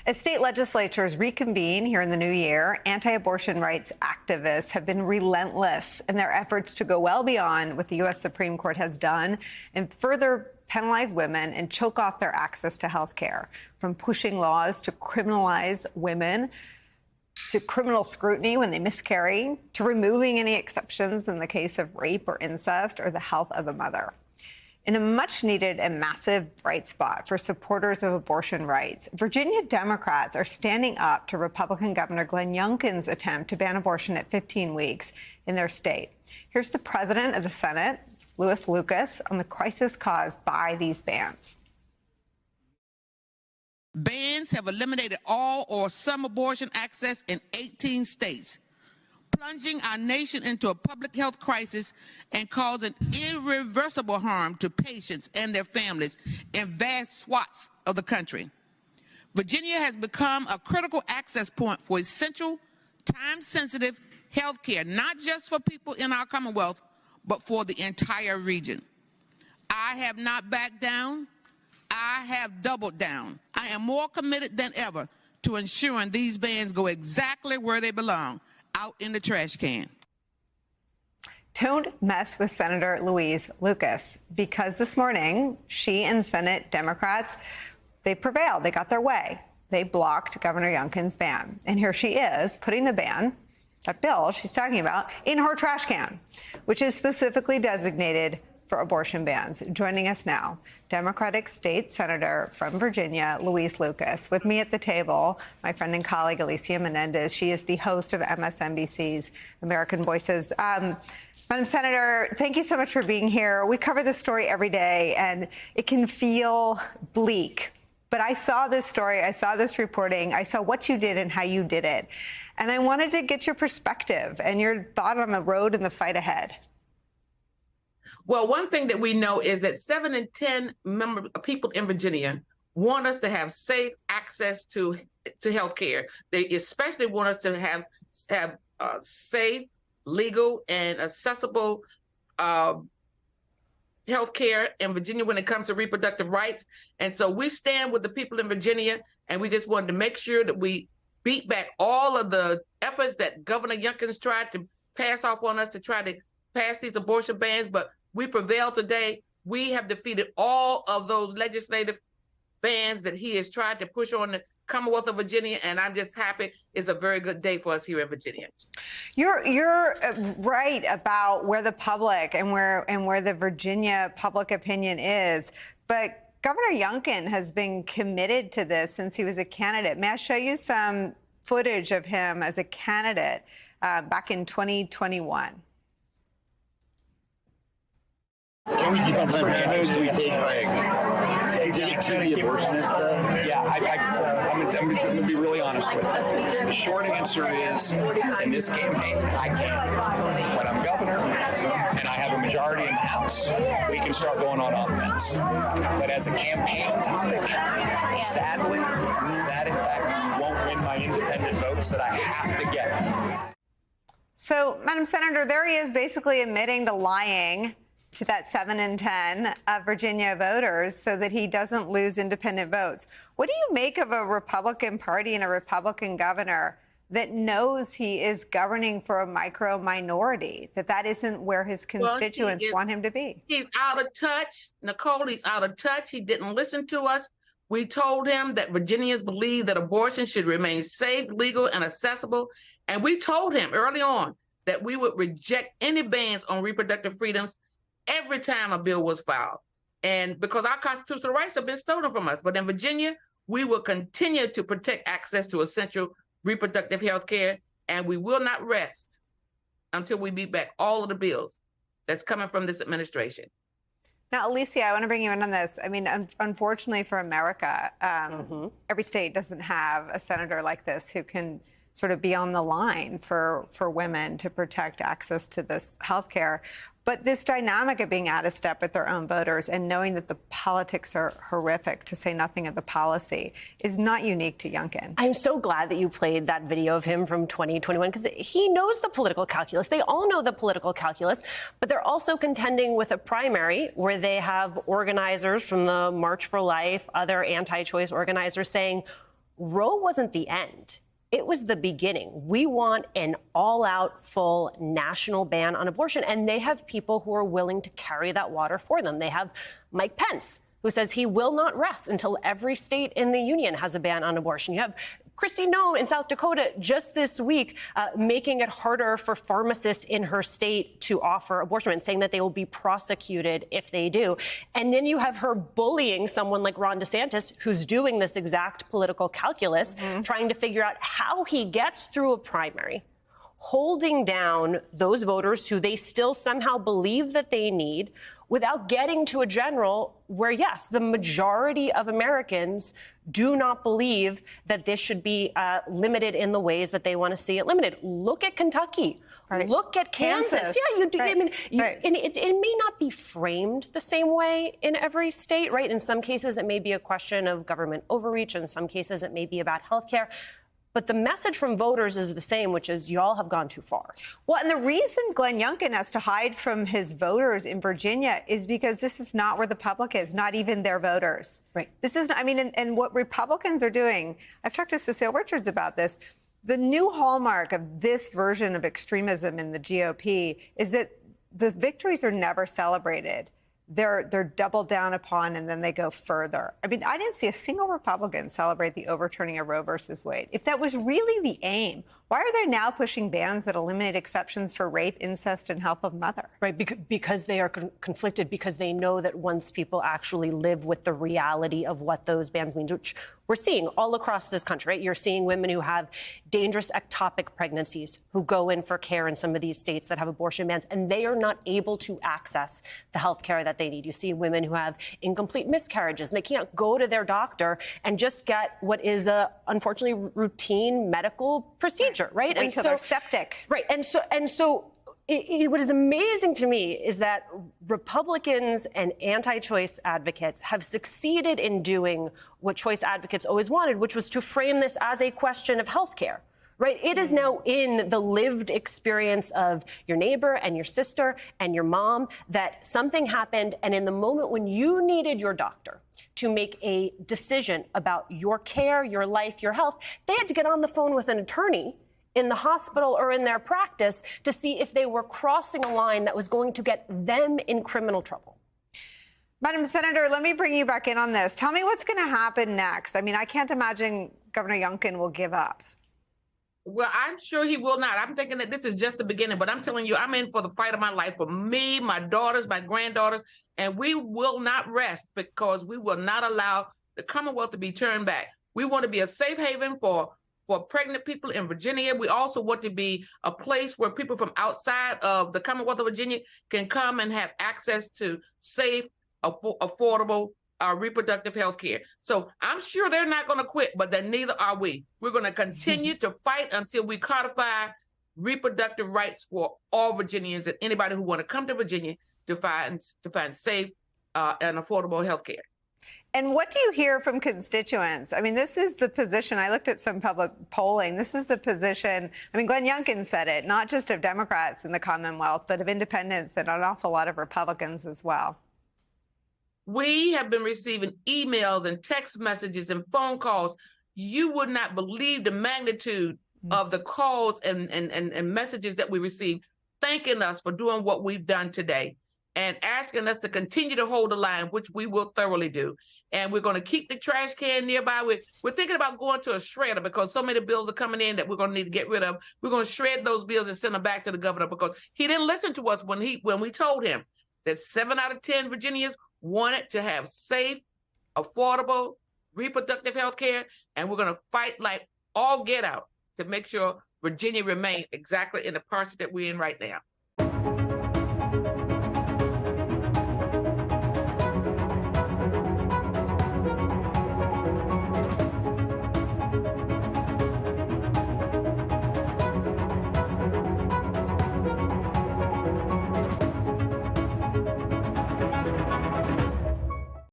As state legislatures reconvene here in the new year, anti-abortion rights activists have been relentless in their efforts to go well beyond what the U.S. Supreme Court has done and further penalize women and choke off their access to health care, from pushing laws to criminalize women, to criminal scrutiny when they miscarry, to removing any exceptions in the case of rape or incest or the health of a mother. In a much-needed and massive bright spot for supporters of abortion rights, Virginia Democrats are standing up to Republican Governor Glenn Youngkin's attempt to ban abortion at 15 weeks in their state. Here's the president of the Senate, Louis Lucas, on the crisis caused by these bans. Bans have eliminated all or some abortion access in 18 states, plunging our nation into a public health crisis and causing irreversible harm to patients and their families in vast swaths of the country. Virginia has become a critical access point for essential, time-sensitive health care, not just for people in our Commonwealth, but for the entire region. I have not backed down. I have doubled down. I am more committed than ever to ensuring these bans go exactly where they belong, out in the trash can. Don't mess with Senator Louise Lucas, because this morning, she and Senate Democrats, they prevailed. They got their way. They blocked Governor Youngkin's ban. And here she is putting the ban, that bill she's talking about, in her trash can, which is specifically designated for abortion bans. Joining us now, Democratic State Senator from Virginia, Louise Lucas. With me at the table, my friend and colleague, Alicia Menendez. She is the host of MSNBC's American Voices. Madam Senator, thank you so much for being here. We cover this story every day, and it can feel bleak. But I saw this story, I saw this reporting, I saw what you did and how you did it. And I wanted to get your perspective and your thought on the road and the fight ahead. Well, one thing that we know is that 7 in 10 people in Virginia want us to have safe access to health care. They especially want us to have safe, legal, and accessible health care in Virginia when it comes to reproductive rights. And so we stand with the people in Virginia, and we just wanted to make sure that we beat back all of the efforts that Governor Youngkin's tried to pass off on us to try to pass these abortion bans. But we prevailed today. We have defeated all of those legislative bans that he has tried to push on the Commonwealth of Virginia, and I'm just happy. It's a very good day for us here in Virginia. You're right about where the public and where the Virginia public opinion is, but Governor Youngkin has been committed to this since he was a candidate. May I show you some footage of him as a candidate back in 2021? Can we keep on saying, do we take did it to the abortionist though? Yeah, I'm going to be really honest with you. The short answer is, in this campaign, I can. When I'm governor and I have a majority in the House, we can start going on offense. But as a campaign topic, sadly, that in fact won't win my independent votes that I have to get. So, Madam Senator, there he is basically admitting to lying to that 7 in 10 of Virginia voters so that he doesn't lose independent votes. What do you make of a Republican Party and a Republican governor that knows he is governing for a micro minority, that isn't where his constituents want him to be? He's out of touch, Nicole. He's out of touch. He didn't listen to us. We told him that Virginians believe that abortion should remain safe, legal, and accessible. And we told him early on that we would reject any bans on reproductive freedoms every time a bill was filed. And because our constitutional rights have been stolen from us. But in Virginia, we will continue to protect access to essential reproductive health care, and we will not rest until we beat back all of the bills that's coming from this administration. Now, Alicia, I want to bring you in on this. I mean, unfortunately for America, every state doesn't have a senator like this who can sort of be on the line for women to protect access to this health care. But this dynamic of being out of step with their own voters and knowing that the politics are horrific, to say nothing of the policy, is not unique to Youngkin. I'm so glad that you played that video of him from 2021, because he knows the political calculus. They all know the political calculus, but they're also contending with a primary where they have organizers from the March for Life, other anti-choice organizers saying, Roe wasn't the end. It was the beginning. We want an all-out, full national ban on abortion, and they have people who are willing to carry that water for them. They have Mike Pence, who says he will not rest until every state in the union has a ban on abortion. You have Kristi Noem in South Dakota just this week making it harder for pharmacists in her state to offer abortion and saying that they will be prosecuted if they do. And then you have her bullying someone like Ron DeSantis, who's doing this exact political calculus, trying to figure out how he gets through a primary, holding down those voters who they still somehow believe that they need, without getting to a general where, yes, the majority of Americans do not believe that this should be limited in the ways that they want to see it limited. Look at Kentucky. Right. Look at Kansas. Yeah, you do. Right. I mean, and it may not be framed the same way in every state, right? In some cases, it may be a question of government overreach. In some cases, it may be about health care. But the message from voters is the same, which is y'all have gone too far. Well, and the reason Glenn Youngkin has to hide from his voters in Virginia is because this is not where the public is, not even their voters. Right. This is, I mean, and what Republicans are doing, I've talked to Cecile Richards about this. The new hallmark of this version of extremism in the GOP is that the victories are never celebrated. They're doubled down upon, and then they go further. I mean, I didn't see a single Republican celebrate the overturning of Roe versus Wade. If that was really the aim, why are they now pushing bans that eliminate exceptions for rape, incest, and health of mother? Right, because they are conflicted, because they know that once people actually live with the reality of what those bans mean, which we're seeing all across this country, right? You're seeing women who have dangerous ectopic pregnancies who go in for care in some of these states that have abortion bans, and they are not able to access the health care that they need. You see women who have incomplete miscarriages, and they can't go to their doctor and just get what is a, unfortunately, routine medical procedure, right? And so they're septic. Right, and so what is amazing to me is that Republicans and anti-choice advocates have succeeded in doing what choice advocates always wanted, which was to frame this as a question of health care. Right? It is now in the lived experience of your neighbor and your sister and your mom that something happened, and in the moment when you needed your doctor to make a decision about your care, your life, your health, they had to get on the phone with an attorney in the hospital or in their practice to see if they were crossing a line that was going to get them in criminal trouble. Madam Senator, let me bring you back in on this. Tell me what's going to happen next. I mean, I can't imagine Governor Youngkin will give up. Well, I'm sure he will not. I'm thinking that this is just the beginning, but I'm telling you, I'm in for the fight of my life for me, my daughters, my granddaughters, and we will not rest because we will not allow the Commonwealth to be turned back. We want to be a safe haven for pregnant people in Virginia. We also want to be a place where people from outside of the Commonwealth of Virginia can come and have access to safe, affordable, reproductive health care. So I'm sure they're not going to quit, but then neither are we. We're going to continue to fight until we codify reproductive rights for all Virginians and anybody who want to come to Virginia to find safe and affordable health care. And what do you hear from constituents? I mean, this is the position. I looked at some public polling. This is the position. I mean, Glenn Youngkin said it, not just of Democrats in the Commonwealth, but of independents and an awful lot of Republicans as well. We have been receiving emails and text messages and phone calls. You would not believe the magnitude of the calls and messages that we received, thanking us for doing what we've done today and asking us to continue to hold the line, which we will thoroughly do. And we're going to keep the trash can nearby. We're thinking about going to a shredder because so many bills are coming in that we're going to need to get rid of. We're going to shred those bills and send them back to the governor because he didn't listen to us when we told him that 7 out of 10 Virginians wanted to have safe, affordable, reproductive health care, and we're going to fight like all get out to make sure Virginia remains exactly in the posture that we're in right now.